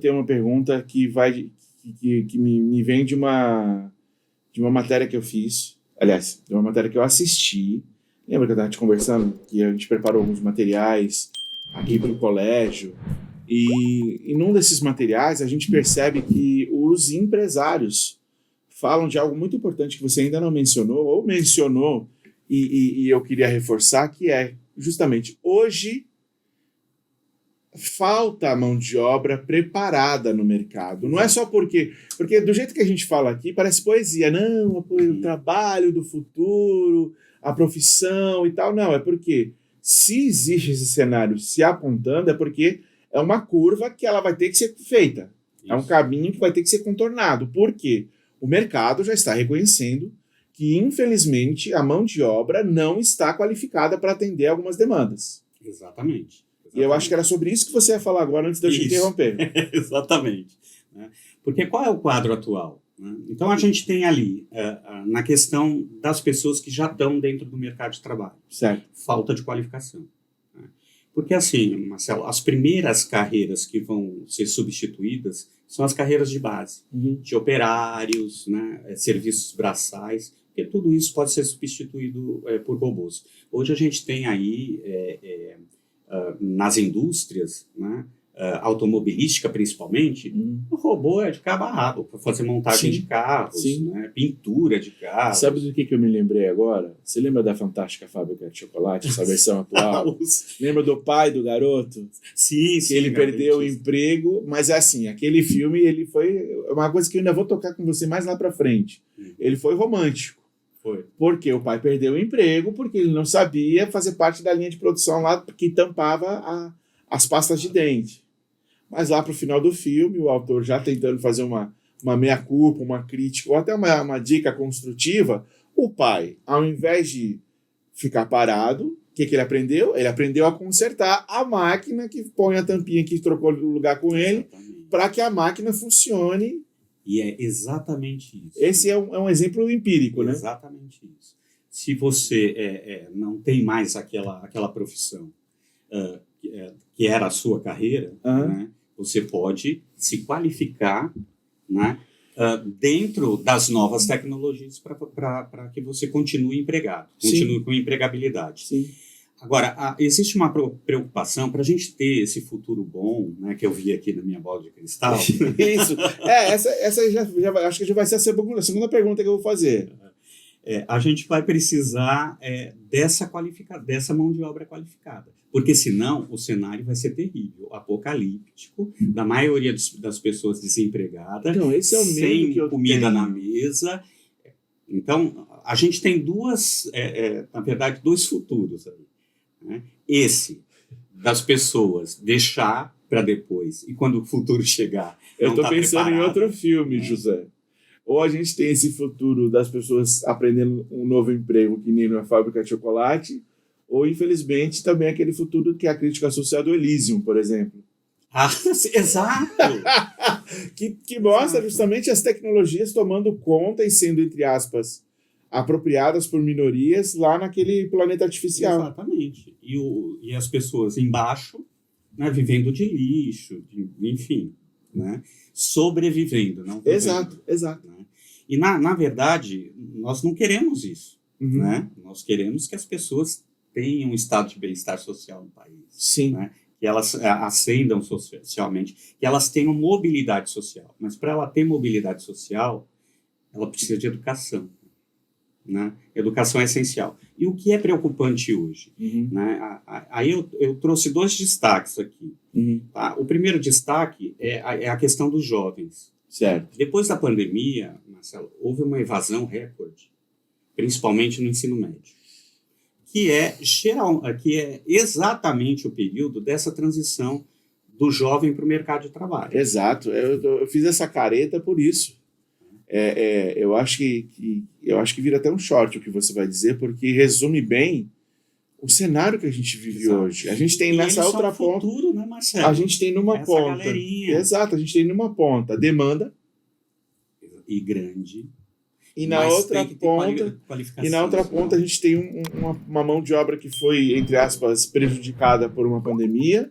Tem uma pergunta que me vem de uma matéria que eu fiz, aliás, de uma matéria que eu assisti. Lembra que eu estava te conversando que a gente preparou alguns materiais aqui para o colégio, e num desses materiais a gente percebe que os empresários falam de algo muito importante que você ainda não mencionou, ou mencionou, e eu queria reforçar, que é justamente hoje falta a mão de obra preparada no mercado. Não é só porque do jeito que a gente fala aqui, parece poesia. Não, o trabalho do futuro, a profissão e tal. Não, é porque se existe esse cenário se apontando, é porque é uma curva que ela vai ter que ser feita. Isso. É um caminho que vai ter que ser contornado. Por quê? O mercado já está reconhecendo que, infelizmente, a mão de obra não está qualificada para atender algumas demandas. Exatamente. E eu acho que era sobre isso que você ia falar agora, antes de eu te interromper. Exatamente. Porque qual é o quadro atual? Então, a gente tem ali, na questão das pessoas que já estão dentro do mercado de trabalho. Certo. Falta de qualificação. Porque, assim, Marcelo, as primeiras carreiras que vão ser substituídas são as carreiras de base, de operários, serviços braçais, porque tudo isso pode ser substituído por robôs. Hoje a gente tem aí... nas indústrias, automobilística principalmente, o robô é de cabo a rabo para fazer montagem de carros, pintura de carros. Sabe do que eu me lembrei agora? Você lembra da Fantástica Fábrica de Chocolate, essa versão atual? Lembra do pai do garoto? Sim. Que ele perdeu o emprego, mas é assim, aquele filme, ele foi uma coisa que eu ainda vou tocar com você mais lá para frente. Ele foi romântico. Foi. Porque o pai perdeu o emprego, porque ele não sabia fazer parte da linha de produção lá que tampava as pastas de dente. Mas lá para o final do filme, o autor já tentando fazer uma meia-culpa, uma crítica, ou até uma dica construtiva, o pai, ao invés de ficar parado, o que ele aprendeu? Ele aprendeu a consertar a máquina que põe a tampinha que trocou o lugar com ele, para que a máquina funcione. E é exatamente isso. Esse é um exemplo empírico, né? Exatamente isso. Se você não tem mais aquela profissão que era a sua carreira, você pode se qualificar, dentro das novas tecnologias para que você continue empregado, continue com empregabilidade. Sim. Agora, existe uma preocupação para a gente ter esse futuro bom, que eu vi aqui na minha bola de cristal. Isso. Essa já acho que já vai ser a segunda pergunta que eu vou fazer. A gente vai precisar dessa mão de obra qualificada, porque senão o cenário vai ser terrível, apocalíptico, da maioria das pessoas desempregadas, então, esse é o medo sem que eu comida tenho na mesa. Então, a gente tem na verdade, dois futuros aí. Esse das pessoas deixar para depois, e quando o futuro chegar, eu estou pensando em outro filme, José. Ou a gente tem esse futuro das pessoas aprendendo um novo emprego que nem na fábrica de chocolate, ou infelizmente também aquele futuro que é a crítica social do Elysium, por exemplo. Exato! que mostra justamente as tecnologias tomando conta e sendo, entre aspas, apropriadas por minorias lá naquele planeta artificial. Exatamente. E as pessoas embaixo, vivendo de lixo, enfim, sobrevivendo. Não exato. E, na verdade, nós não queremos isso. Nós queremos que as pessoas tenham um estado de bem-estar social no país. Sim. Que elas ascendam socialmente, que elas tenham mobilidade social. Mas, para ela ter mobilidade social, ela precisa de educação. Educação é essencial. E o que é preocupante hoje? Aí eu trouxe dois destaques aqui. Tá? O primeiro destaque é a questão dos jovens. Certo. Depois da pandemia, Marcelo, houve uma evasão recorde, principalmente no ensino médio, que é exatamente o período dessa transição do jovem para o mercado de trabalho. Exato. Eu fiz essa careta por isso. Eu acho que vira até um short o que você vai dizer, porque resume bem o cenário que a gente vive Exato. Hoje. A gente tem nessa outra ponta. Futuro, né, Marcelo? A gente tem numa ponta. Galerinha. Exato, a gente tem numa ponta demanda. E grande. E na outra ponta a gente tem uma mão de obra que foi, entre aspas, prejudicada por uma pandemia.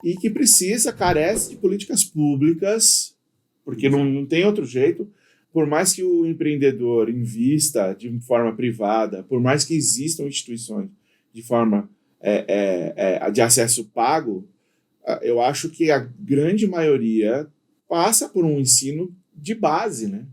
e que carece de políticas públicas, porque não tem outro jeito. Por mais que o empreendedor invista de forma privada, por mais que existam instituições de forma de acesso pago, eu acho que a grande maioria passa por um ensino de base, né?